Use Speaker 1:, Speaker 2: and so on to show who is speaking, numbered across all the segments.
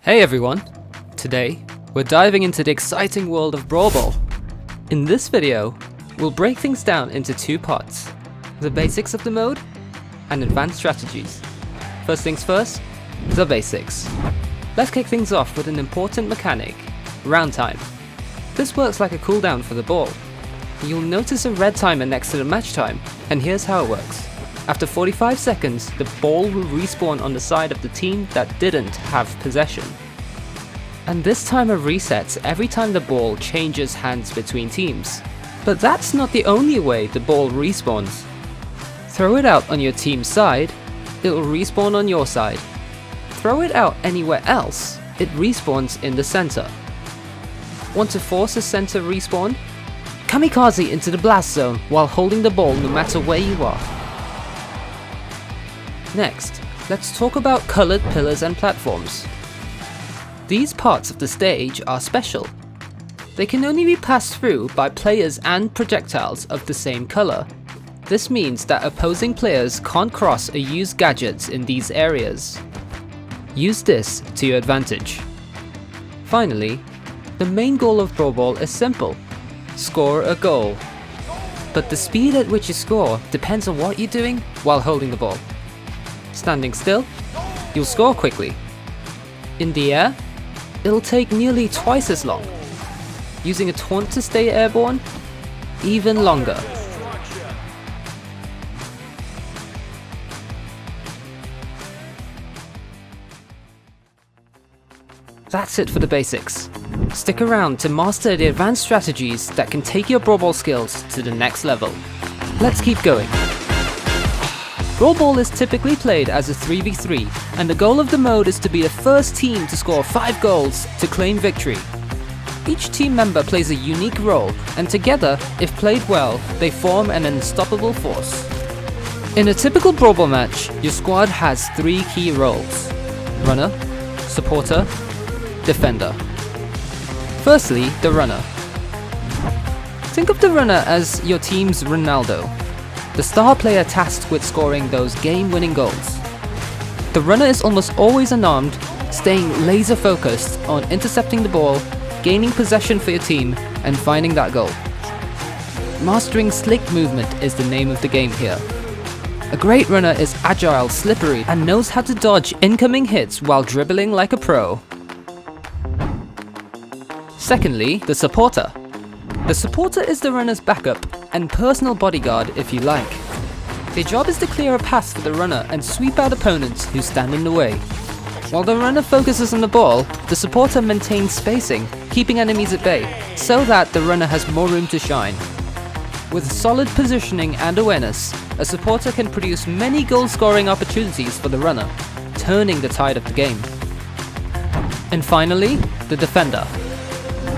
Speaker 1: Hey everyone! Today, we're diving into the exciting world of Brawl Ball. In this video, we'll break things down into two parts: the basics of the mode and advanced strategies. First things first, the basics. Let's kick things off with an important mechanic, round time. This works like a cooldown for the ball. You'll notice a red timer next to the match time, and here's how it works. After 45 seconds, the ball will respawn on the side of the team that didn't have possession. And this timer resets every time the ball changes hands between teams. But that's not the only way the ball respawns. Throw it out on your team's side, it'll respawn on your side. Throw it out anywhere else, it respawns in the center. Want to force a center respawn? Kamikaze into the blast zone while holding the ball no matter where you are. Next, let's talk about colored pillars and platforms. These parts of the stage are special. They can only be passed through by players and projectiles of the same color. This means that opposing players can't cross or use gadgets in these areas. Use this to your advantage. Finally, the main goal of Brawl Ball is simple: score a goal. But the speed at which you score depends on what you're doing while holding the ball. Standing still, you'll score quickly. In the air, it'll take nearly twice as long. Using a taunt to stay airborne, even longer. That's it for the basics. Stick around to master the advanced strategies that can take your Brawl Ball skills to the next level. Let's keep going. Brawl Ball is typically played as a 3v3, and the goal of the mode is to be the first team to score 5 goals to claim victory. Each team member plays a unique role, and together, if played well, they form an unstoppable force. In a typical Brawl Ball match, your squad has 3 key roles: runner, supporter, defender. Firstly, the runner. Think of the runner as your team's Ronaldo, the star player tasked with scoring those game-winning goals. The runner is almost always unarmed, staying laser focused on intercepting the ball, gaining possession for your team, and finding that goal. Mastering slick movement is the name of the game here. A great runner is agile, slippery, and knows how to dodge incoming hits while dribbling like a pro. Secondly, the supporter. The supporter is the runner's backup and personal bodyguard, if you like. Their job is to clear a path for the runner and sweep out opponents who stand in the way. While the runner focuses on the ball, the supporter maintains spacing, keeping enemies at bay, so that the runner has more room to shine. With solid positioning and awareness, a supporter can produce many goal-scoring opportunities for the runner, turning the tide of the game. And finally, the defender.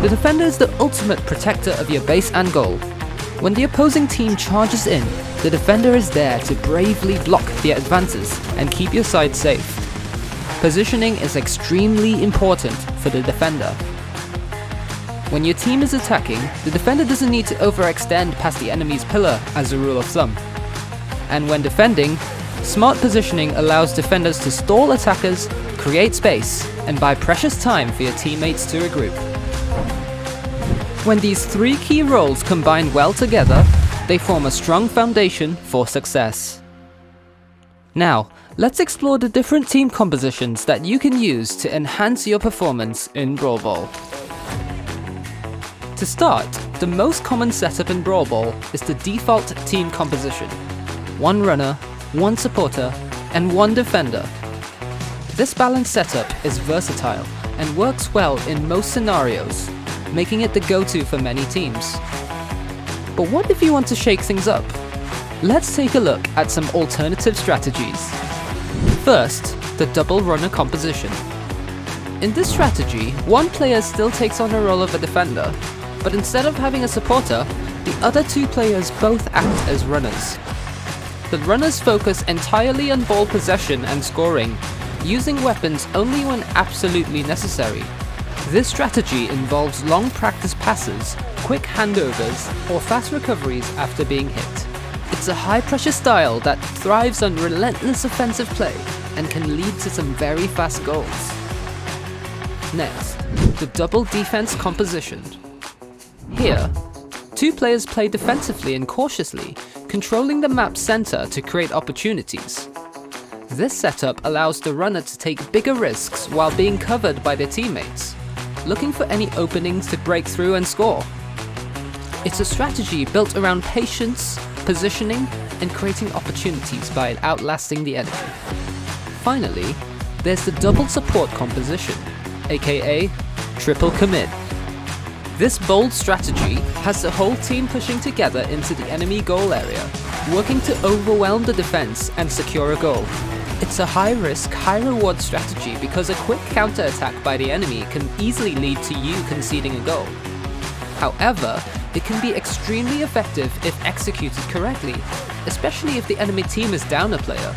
Speaker 1: The defender is the ultimate protector of your base and goal. When the opposing team charges in, the defender is there to bravely block their advances and keep your side safe. Positioning is extremely important for the defender. When your team is attacking, the defender doesn't need to overextend past the enemy's pillar as a rule of thumb. And when defending, smart positioning allows defenders to stall attackers, create space, and buy precious time for your teammates to regroup. When these 3 key roles combine well together, they form a strong foundation for success. Now, let's explore the different team compositions that you can use to enhance your performance in Brawl Ball. To start, the most common setup in Brawl Ball is the default team composition: 1 runner, 1 supporter, and 1 defender. This balanced setup is versatile and works well in most scenarios, making it the go-to for many teams. But what if you want to shake things up? Let's take a look at some alternative strategies. First, the double runner composition. In this strategy, one player still takes on the role of a defender, but instead of having a supporter, the other 2 players both act as runners. The runners focus entirely on ball possession and scoring, using weapons only when absolutely necessary. This strategy involves long practice passes, quick handovers, or fast recoveries after being hit. It's a high-pressure style that thrives on relentless offensive play and can lead to some very fast goals. Next, the double defense composition. Here, 2 players play defensively and cautiously, controlling the map's center to create opportunities. This setup allows the runner to take bigger risks while being covered by their teammates, looking for any openings to break through and score. It's a strategy built around patience, positioning, and creating opportunities by outlasting the enemy. Finally, there's the double support composition, aka triple commit. This bold strategy has the whole team pushing together into the enemy goal area, working to overwhelm the defense and secure a goal. It's a high-risk, high-reward strategy because a quick counter-attack by the enemy can easily lead to you conceding a goal. However, it can be extremely effective if executed correctly, especially if the enemy team is down a player.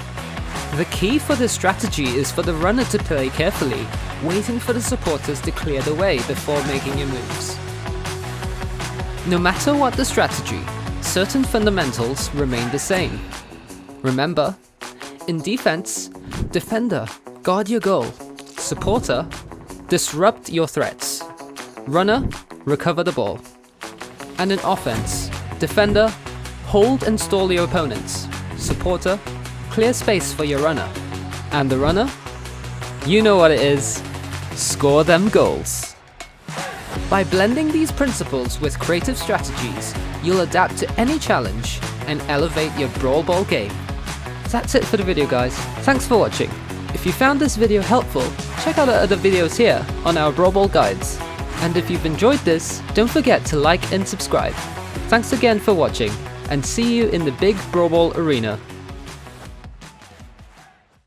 Speaker 1: The key for this strategy is for the runner to play carefully, waiting for the supporters to clear the way before making your moves. No matter what the strategy, certain fundamentals remain the same. Remember, in defense, defender, guard your goal. Supporter, disrupt your threats. Runner, recover the ball. And in offense, defender, hold and stall your opponents. Supporter, clear space for your runner. And the runner? You know what it is. Score them goals. By blending these principles with creative strategies, you'll adapt to any challenge and elevate your Brawl Ball game. That's it for the video, guys. Thanks for watching. If you found this video helpful, check out our other videos here on our Brawl Ball guides. And if you've enjoyed this, don't forget to like and subscribe. Thanks again for watching, and see you in the big Brawl Ball arena.